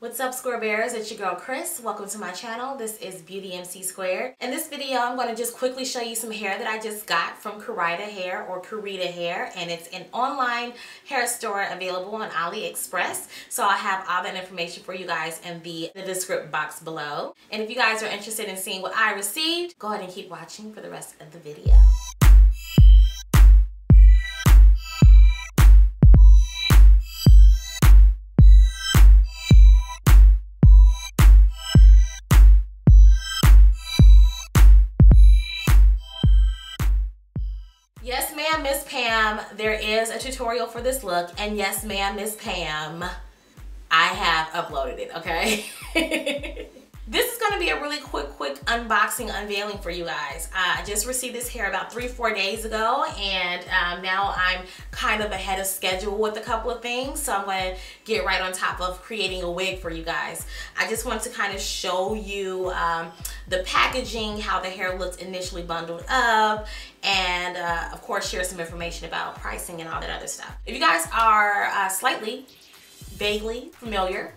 What's up, Square Bears? It's your girl Chris. Welcome to my channel. This is Beauty MC Squared. In this video, I'm going to just quickly show you some hair that I just got from Karida Hair or Karida Hair, and it's an online hair store available on AliExpress. So I have all that information for you guys in the description box below. And if you guys are interested in seeing what I received, go ahead and keep watching for the rest of the video. Yes, ma'am, Miss Pam, there is a tutorial for this look, and yes, ma'am, Miss Pam, I have uploaded it, okay? This is going to be a really quick unboxing, unveiling for you guys. I just received this hair about 3-4 days ago, and now I'm kind of ahead of schedule with a couple of things, so I'm going to get right on top of creating a wig for you guys. I just want to kind of show you the packaging, how the hair looked initially bundled up, and of course share some information about pricing and all that other stuff. If you guys are vaguely familiar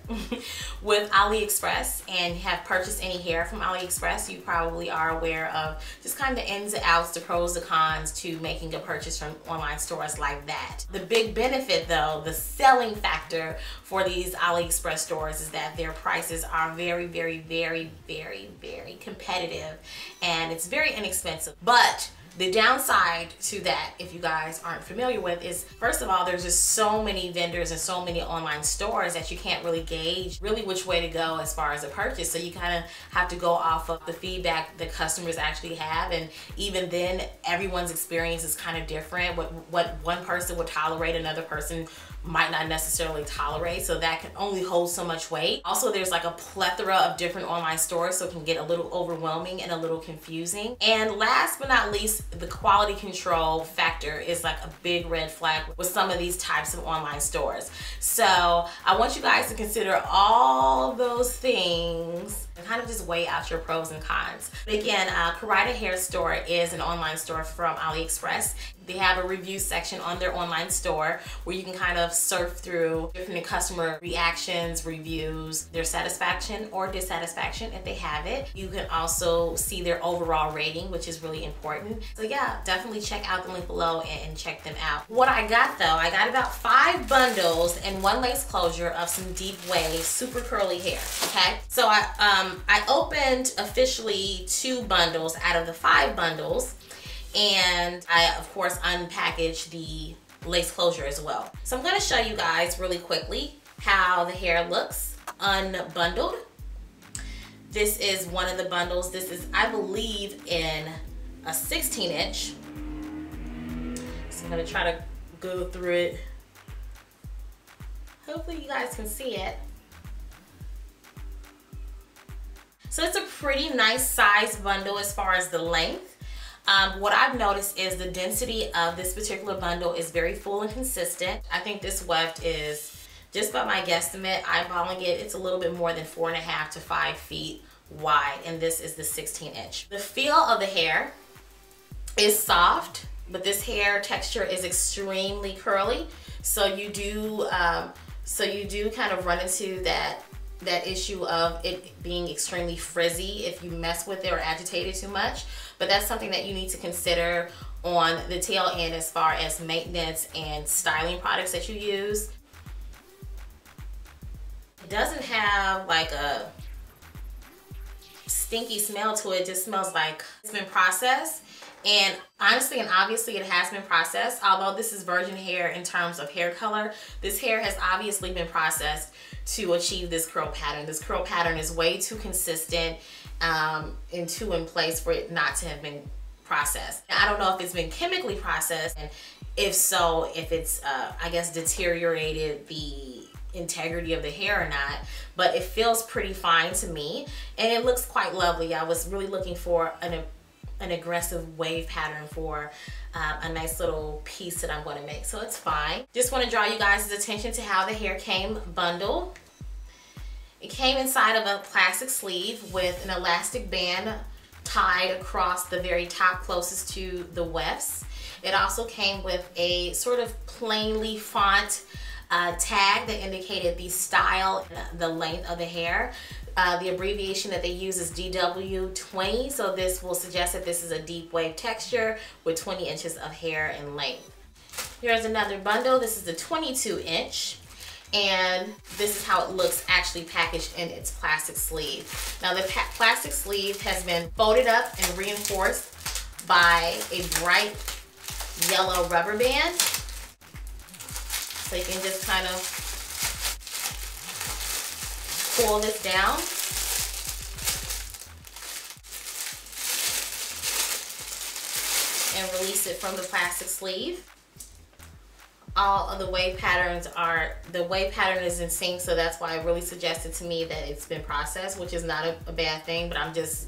with AliExpress and have purchased any hair from AliExpress, you probably are aware of just kind of the ins and outs, the pros, the cons to making a purchase from online stores like that. The big benefit though, the selling factor for these AliExpress stores is that their prices are very competitive, and it's very inexpensive. But the downside to that, if you guys aren't familiar with, is first of all, there's just so many vendors and so many online stores that you can't really gauge really which way to go as far as a purchase. So you kind of have to go off of the feedback the customers actually have, and even then everyone's experience is kind of different. What one person would tolerate, another person might not necessarily tolerate, so that can only hold so much weight. Also, there's like a plethora of different online stores, so it can get a little overwhelming and a little confusing. And last but not least, the quality control factor is like a big red flag with some of these types of online stores. So I want you guys to consider all those things and kind of just weigh out your pros and cons. But again, Karida Hair Store is an online store from AliExpress. They have a review section on their online store where you can kind of surf through different customer reactions, reviews, their satisfaction or dissatisfaction if they have it. You can also see their overall rating, which is really important. So yeah, definitely check out the link below and check them out. What I got though, I got about 5 bundles and 1 lace closure of some deep wave, super curly hair, okay? So I opened officially 2 bundles out of the 5 bundles, and I of course unpackaged the lace closure as well. So I'm going to show you guys really quickly how the hair looks unbundled. This is one of the bundles. This is, I believe, in a 16-inch. So I'm going to try to go through it. Hopefully you guys can see it. So it's a pretty nice size bundle as far as the length. What I've noticed is the density of this particular bundle is very full and consistent. I think this weft is, just by my guesstimate, eyeballing it, it's a little bit more than 4.5 to 5 feet wide, and this is the 16-inch. The feel of the hair is soft, but this hair texture is extremely curly. So you do kind of run into that issue of it being extremely frizzy if you mess with it or agitate it too much. But that's something that you need to consider on the tail end as far as maintenance and styling products that you use. It doesn't have like a stinky smell to it. It just smells like it's been processed. And honestly and obviously it has been processed. Although this is virgin hair in terms of hair color, this hair has obviously been processed to achieve this curl pattern. This curl pattern is way too consistent and too in place for it not to have been processed. Now, I don't know if it's been chemically processed, and if so, if it's I guess deteriorated the integrity of the hair or not, but it feels pretty fine to me, and it looks quite lovely. I was really looking for an aggressive wave pattern for a nice little piece that I'm going to make, so it's fine. Just want to draw you guys' attention to how the hair came bundled. It came inside of a plastic sleeve with an elastic band tied across the very top closest to the wefts. It also came with a sort of plainly font tag that indicated the style and the length of the hair. The abbreviation that they use is DW20, so this will suggest that this is a deep wave texture with 20 inches of hair in length. Here's another bundle. This is the 22 inch. And this is how it looks actually packaged in its plastic sleeve. Now the plastic sleeve has been folded up and reinforced by a bright yellow rubber band. So you can just kind of pull this down. And release it from the plastic sleeve. All of the wave patterns the wave pattern is in sync, so that's why it really suggested to me that it's been processed, which is not a bad thing, but I'm just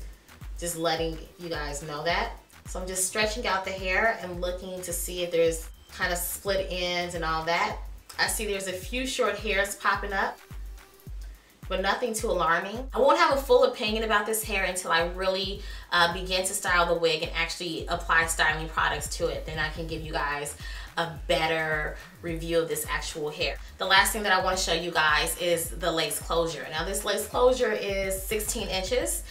letting you guys know that. So I'm just stretching out the hair and looking to see if there's kind of split ends and all that. I see there's a few short hairs popping up, but nothing too alarming. I won't have a full opinion about this hair until I really begin to style the wig and actually apply styling products to it. Then I can give you guys a better review of this actual hair. The last thing that I want to show you guys is the lace closure. Now this lace closure is 16 inches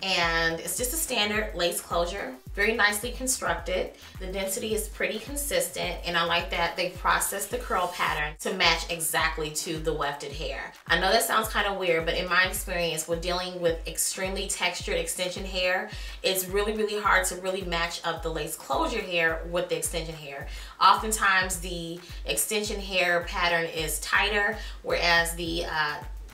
and it's just a standard lace closure, very nicely constructed. The density is pretty consistent and I like that they processed the curl pattern to match exactly to the wefted hair. I know that sounds kind of weird, but in my experience with dealing with extremely textured extension hair, it's really hard to really match up the lace closure hair with the extension hair. Oftentimes the extension hair pattern is tighter, whereas the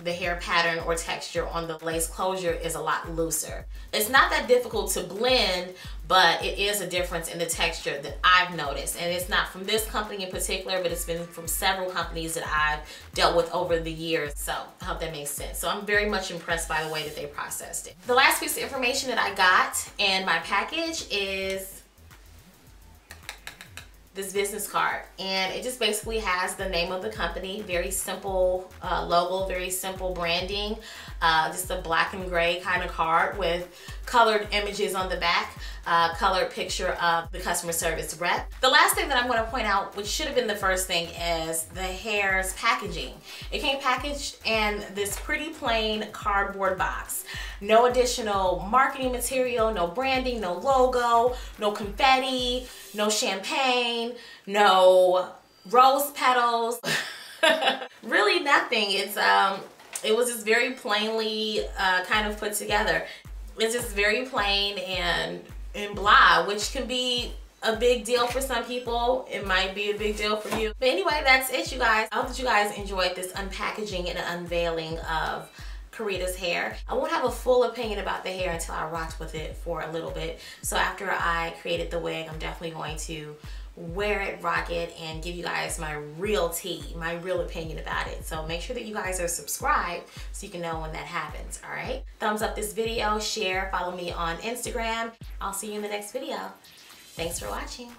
hair pattern or texture on the lace closure is a lot looser. It's not that difficult to blend, but it is a difference in the texture that I've noticed. And it's not from this company in particular, but it's been from several companies that I've dealt with over the years. So I hope that makes sense. So I'm very much impressed by the way that they processed it. The last piece of information that I got in my package is this business card, and it just basically has the name of the company, very simple logo, very simple branding, just a black and gray kind of card with colored images on the back, colored picture of the customer service rep. The last thing that I'm going to point out, which should have been the first thing, is the hair's packaging. It came packaged in this pretty plain cardboard box. No additional marketing material, no branding, no logo, no confetti, no champagne, no rose petals, really nothing. It was just very plainly kind of put together. It's just very plain and blah, which can be a big deal for some people. It might be a big deal for you. But anyway, that's it, you guys. I hope that you guys enjoyed this unpackaging and unveiling of Karida's hair. I won't have a full opinion about the hair until I rocked with it for a little bit. So after I created the wig, I'm definitely going to wear it, rock it, and give you guys my real tea, my real opinion about it. So make sure that you guys are subscribed so you can know when that happens, all right? Thumbs up this video, share, follow me on Instagram. I'll see you in the next video. Thanks for watching.